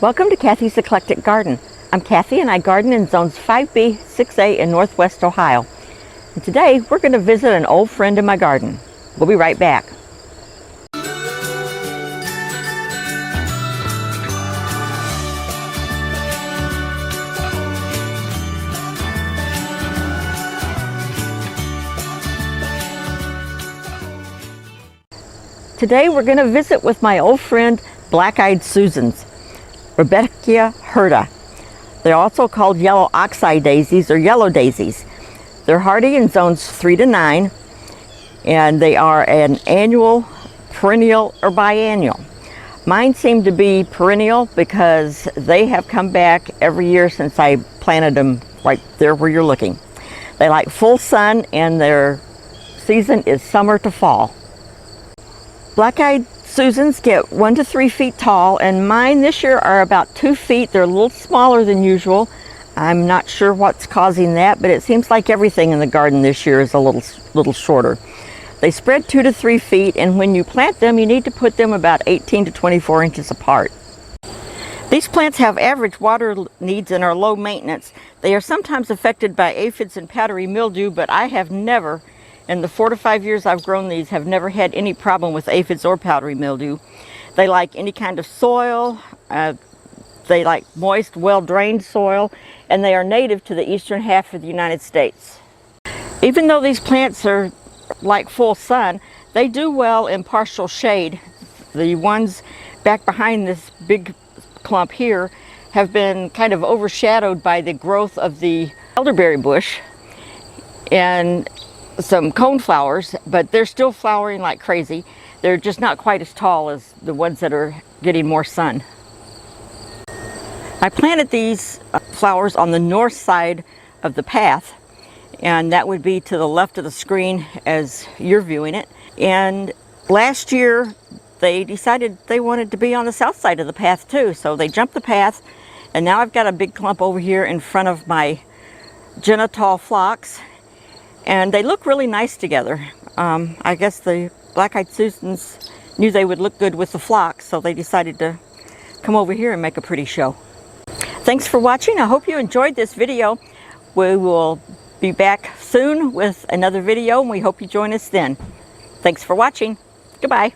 Welcome to Kathy's Eclectic Garden. I'm Kathy and I garden in zones 5B, 6A in Northwest Ohio. And today we're going to visit an old friend in my garden. We'll be right back. Today we're going to visit with my old friend Black-Eyed Susans, Rudbeckia hirta. They're also called yellow oxeye daisies or yellow daisies. They're hardy in zones 3 to 9, and they are an annual, perennial, or biennial. Mine seem to be perennial because they have come back every year since I planted them right there where you're looking. They like full sun and their season is summer to fall. Black-Eyed Susans get 1 to 3 feet tall, and mine this year are about 2 feet. They're a little smaller than usual. I'm not sure what's causing that, but it seems like everything in the garden this year is a little shorter. They spread 2 to 3 feet, and when you plant them, you need to put them about 18 to 24 inches apart. These plants have average water needs and are low maintenance. They are sometimes affected by aphids and powdery mildew, but I have never, in the 4 to 5 years I've grown these, have never had any problem with aphids or powdery mildew. They like any kind of soil. They like moist, well-drained soil, and they are native to the eastern half of the United States. Even though these plants are like full sun, they do well in partial shade. The ones back behind this big clump here have been kind of overshadowed by the growth of the elderberry bush and some coneflowers, but they're still flowering like crazy. They're just not quite as tall as the ones that are getting more sun. I planted these flowers on the north side of the path, and that would be to the left of the screen as you're viewing it. And last year they decided they wanted to be on the south side of the path too, so they jumped the path, and now I've got a big clump over here in front of my genitol phlox, and they look really nice together. I guess the Black-Eyed Susans knew they would look good with the phlox, so they decided to come over here and make a pretty show. Thanks for watching. I hope you enjoyed this video. We will be back soon with another video, and we hope you join us then. Thanks for watching. Goodbye.